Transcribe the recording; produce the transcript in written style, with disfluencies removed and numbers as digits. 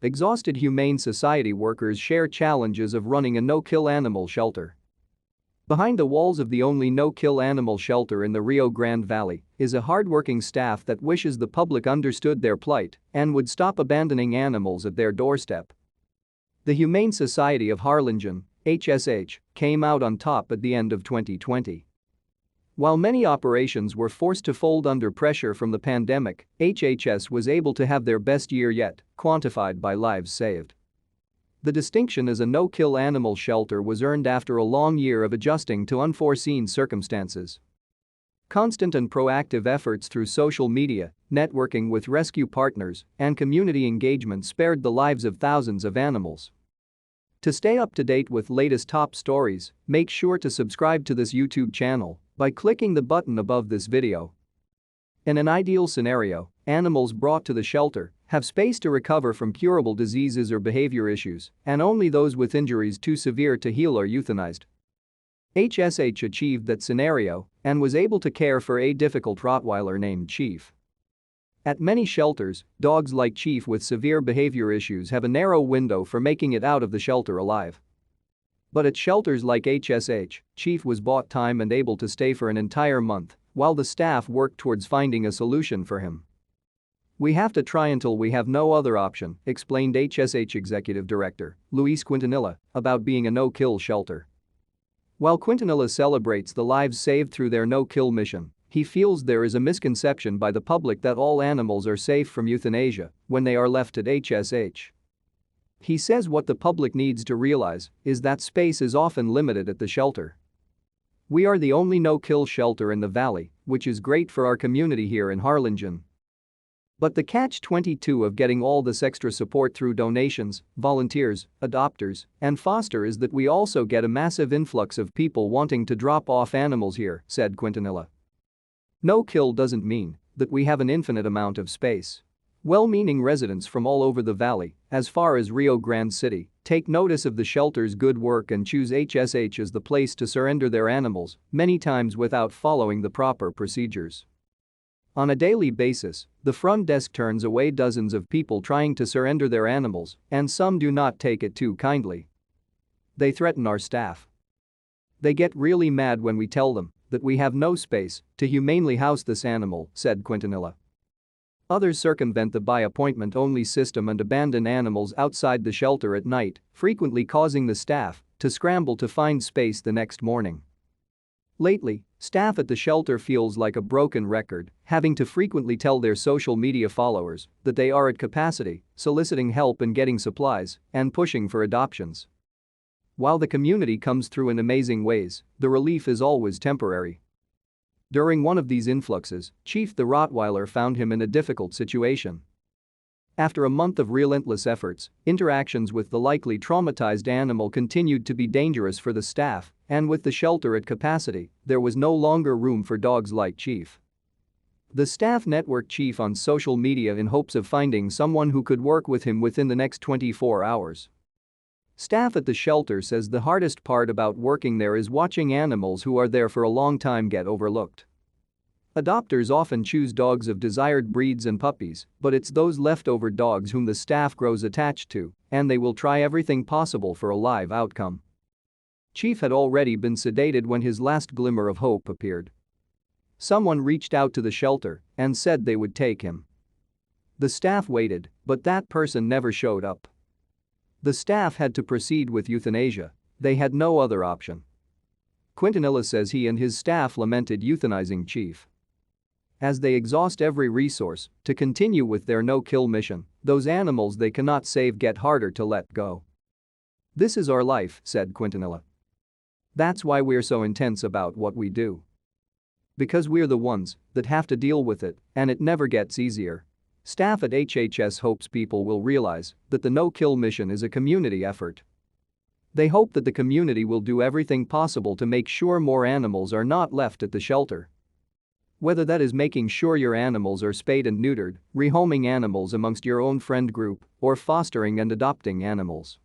Exhausted Humane Society workers share challenges of running a no-kill animal shelter. Behind the walls of the only no-kill animal shelter in the Rio Grande Valley is a hardworking staff that wishes the public understood their plight and would stop abandoning animals at their doorstep. The Humane Society of Harlingen, HSH, came out on top at the end of 2020. While many operations were forced to fold under pressure from the pandemic, HHS was able to have their best year yet, quantified by lives saved. The distinction as a no-kill animal shelter was earned after a long year of adjusting to unforeseen circumstances. Constant and proactive efforts through social media, networking with rescue partners, and community engagement spared the lives of thousands of animals. To stay up to date with latest top stories, make sure to subscribe to this YouTube channel by clicking the button above this video. In an ideal scenario, animals brought to the shelter have space to recover from curable diseases or behavior issues, and only those with injuries too severe to heal are euthanized. HSH achieved that scenario and was able to care for a difficult Rottweiler named Chief. At many shelters, dogs like Chief with severe behavior issues have a narrow window for making it out of the shelter alive. But at shelters like HSH, Chief was bought time and able to stay for an entire month while the staff worked towards finding a solution for him. "We have to try until we have no other option," explained HSH Executive Director Luis Quintanilla about being a no-kill shelter. While Quintanilla celebrates the lives saved through their no-kill mission, he feels there is a misconception by the public that all animals are safe from euthanasia when they are left at HSH. He says what the public needs to realize is that space is often limited at the shelter. "We are the only no-kill shelter in the valley, which is great for our community here in Harlingen. But the catch-22 of getting all this extra support through donations, volunteers, adopters, and foster is that we also get a massive influx of people wanting to drop off animals here," said Quintanilla. "No-kill doesn't mean that we have an infinite amount of space. Well-meaning residents from all over the valley, as far as Rio Grande City, take notice of the shelter's good work and choose HSH as the place to surrender their animals, many times without following the proper procedures. On a daily basis, the front desk turns away dozens of people trying to surrender their animals, and some do not take it too kindly. They threaten our staff. They get really mad when we tell them that we have no space to humanely house this animal," said Quintanilla. Others circumvent the by-appointment-only system and abandon animals outside the shelter at night, frequently causing the staff to scramble to find space the next morning. Lately, staff at the shelter feels like a broken record, having to frequently tell their social media followers that they are at capacity, soliciting help and getting supplies, and pushing for adoptions. While the community comes through in amazing ways, the relief is always temporary. During one of these influxes, Chief the Rottweiler found him in a difficult situation. After a month of relentless efforts, interactions with the likely traumatized animal continued to be dangerous for the staff, and with the shelter at capacity, there was no longer room for dogs like Chief. The staff networked Chief on social media in hopes of finding someone who could work with him within the next 24 hours. Staff at the shelter says the hardest part about working there is watching animals who are there for a long time get overlooked. Adopters often choose dogs of desired breeds and puppies, but it's those leftover dogs whom the staff grows attached to, and they will try everything possible for a live outcome. Chief had already been sedated when his last glimmer of hope appeared. Someone reached out to the shelter and said they would take him. The staff waited, but that person never showed up. The staff had to proceed with euthanasia. They had no other option. Quintanilla says he and his staff lamented euthanizing Chief. As they exhaust every resource to continue with their no-kill mission, those animals they cannot save get harder to let go. "This is our life," said Quintanilla. "That's why we're so intense about what we do. Because we're the ones that have to deal with it, and it never gets easier." Staff at HHS hopes people will realize that the no-kill mission is a community effort. They hope that the community will do everything possible to make sure more animals are not left at the shelter. Whether that is making sure your animals are spayed and neutered, rehoming animals amongst your own friend group, or fostering and adopting animals.